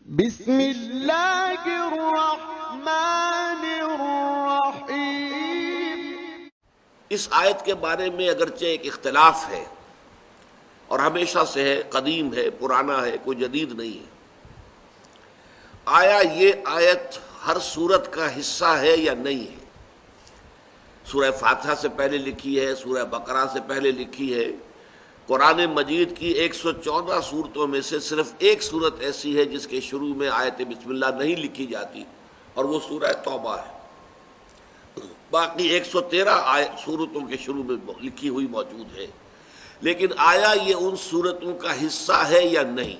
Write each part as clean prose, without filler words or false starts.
بسم اللہ الرحمن الرحیم۔ اس آیت کے بارے میں اگرچہ ایک اختلاف ہے اور ہمیشہ سے ہے، قدیم ہے، پرانا ہے، کوئی جدید نہیں ہے۔ آیا یہ آیت ہر سورت کا حصہ ہے یا نہیں ہے؟ سورہ فاتحہ سے پہلے لکھی ہے، سورہ بقرہ سے پہلے لکھی ہے۔ قرآن مجید کی 114 سورتوں میں سے صرف ایک سورت ایسی ہے جس کے شروع میں آیت بسم اللہ نہیں لکھی جاتی، اور وہ سورہ توبہ ہے۔ باقی 113 سورتوں کے شروع میں لکھی ہوئی موجود ہے، لیکن آیا یہ ان سورتوں کا حصہ ہے یا نہیں؟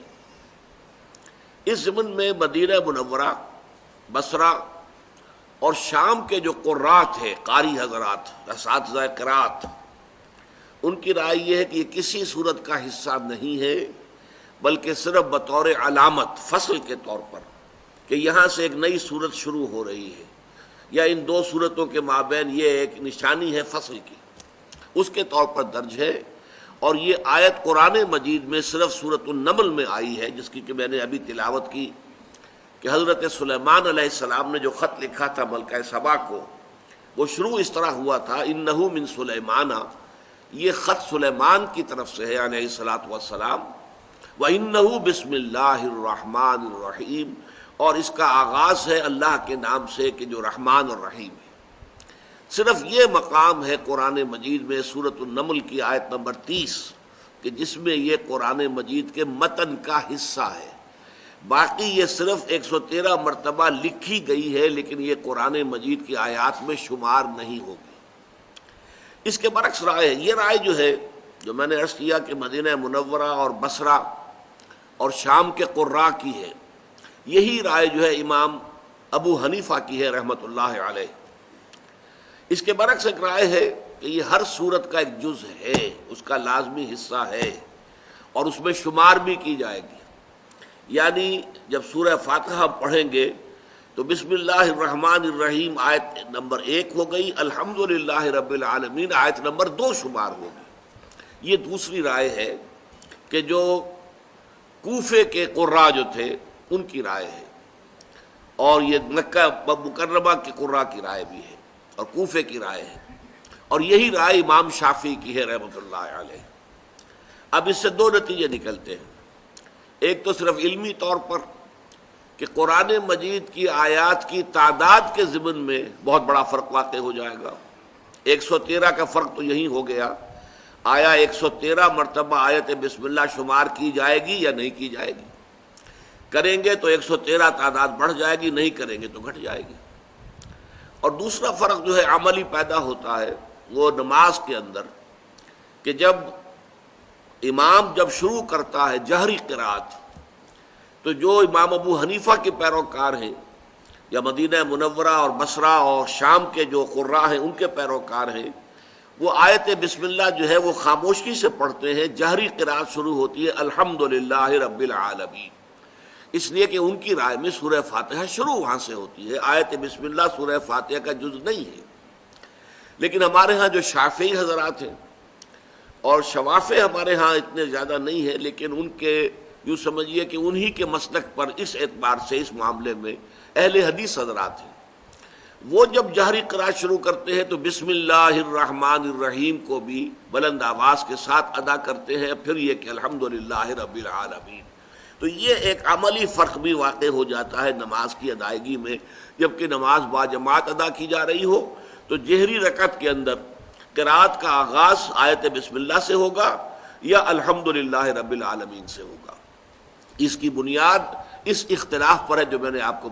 اس ضمن میں مدینہ منورہ، بصرہ اور شام کے جو قرات ہیں، قاری حضرات، اساتذہ قرات، ان کی رائے یہ ہے کہ یہ کسی صورت کا حصہ نہیں ہے، بلکہ صرف بطور علامت، فصل کے طور پر، کہ یہاں سے ایک نئی صورت شروع ہو رہی ہے، یا ان دو صورتوں کے مابین یہ ایک نشانی ہے فصل کی، اس کے طور پر درج ہے۔ اور یہ آیت قرآن مجید میں صرف سورۃ النمل میں آئی ہے، جس کی کہ میں نے ابھی تلاوت کی، کہ حضرت سلیمان علیہ السلام نے جو خط لکھا تھا ملکہ سبا کو، وہ شروع اس طرح ہوا تھا، انہ من سلیمان، یہ خط سلیمان کی طرف سے ہے علیہ الصلاۃ والسلام، وَإِنَّهُ بِسْمِ اللَّهِ الرَّحْمَٰنِ الرَّحِيمِ، اور اس کا آغاز ہے اللہ کے نام سے کہ جو رحمان اور رحیم ہے۔ صرف یہ مقام ہے قرآن مجید میں سورۃ النمل کی آیت نمبر 30 کہ جس میں یہ قرآن مجید کے متن کا حصہ ہے۔ باقی یہ صرف 113 مرتبہ لکھی گئی ہے، لیکن یہ قرآن مجید کی آیات میں شمار نہیں ہوگی۔ اس کے برعکس رائے ہے، یہ رائے جو ہے، جو میں نے عرض کیا کہ مدینہ منورہ اور بصرہ اور شام کے قراء کی ہے، یہی رائے جو ہے امام ابو حنیفہ کی ہے رحمۃ اللہ علیہ۔ اس کے برعکس ایک رائے ہے کہ یہ ہر سورت کا ایک جز ہے، اس کا لازمی حصہ ہے، اور اس میں شمار بھی کی جائے گی۔ یعنی جب سورہ فاتحہ پڑھیں گے تو بسم اللہ الرحمن الرحیم آیت نمبر 1 ہو گئی، الحمدللہ رب العالمین آیت نمبر 2 شمار ہوگی۔ یہ دوسری رائے ہے کہ جو کوفے کے قراء جو تھے ان کی رائے ہے، اور یہ مکہ مکرمہ کے قراء کی رائے بھی ہے، اور کوفے کی رائے ہے، اور یہی رائے امام شافعی کی ہے رحمۃ اللہ علیہ۔ اب اس سے دو نتیجے نکلتے ہیں، ایک تو صرف علمی طور پر کہ قرآن مجید کی آیات کی تعداد کے ضمن میں بہت بڑا فرق واقع ہو جائے گا۔ 113 کا فرق تو یہی ہو گیا، آیا 113 مرتبہ آیت بسم اللہ شمار کی جائے گی یا نہیں کی جائے گی؟ کریں گے تو 113 تعداد بڑھ جائے گی، نہیں کریں گے تو گھٹ جائے گی۔ اور دوسرا فرق جو ہے عملی پیدا ہوتا ہے وہ نماز کے اندر، کہ جب امام جب شروع کرتا ہے جہری قرات، تو جو امام ابو حنیفہ کے پیروکار ہیں، یا مدینہ منورہ اور بصرہ اور شام کے جو قراء ہیں ان کے پیروکار ہیں، وہ آیت بسم اللہ جو ہے وہ خاموشی سے پڑھتے ہیں۔ جہری قرات شروع ہوتی ہے الحمدللہ رب العالمین، اس لیے کہ ان کی رائے میں سورہ فاتحہ شروع وہاں سے ہوتی ہے، آیت بسم اللہ سورہ فاتحہ کا جز نہیں ہے۔ لیکن ہمارے ہاں جو شافعی حضرات ہیں، اور شوافع ہمارے ہاں اتنے زیادہ نہیں ہیں، لیکن ان کے یوں سمجھیے کہ انہی کے مسلک پر اس اعتبار سے اس معاملے میں اہل حدیث حضرات ہیں، وہ جب جہری قرات شروع کرتے ہیں تو بسم اللہ الرحمن الرحیم کو بھی بلند آواز کے ساتھ ادا کرتے ہیں، پھر یہ کہ الحمدللہ رب العالمین۔ تو یہ ایک عملی فرق بھی واقع ہو جاتا ہے نماز کی ادائیگی میں، جبکہ نماز باجماعت ادا کی جا رہی ہو تو جہری رکعت کے اندر قرات کا آغاز آیت بسم اللہ سے ہوگا یا الحمدللہ رب العالمین سے ہوگا۔ اس کی بنیاد اس اختلاف پر ہے جو میں نے آپ کو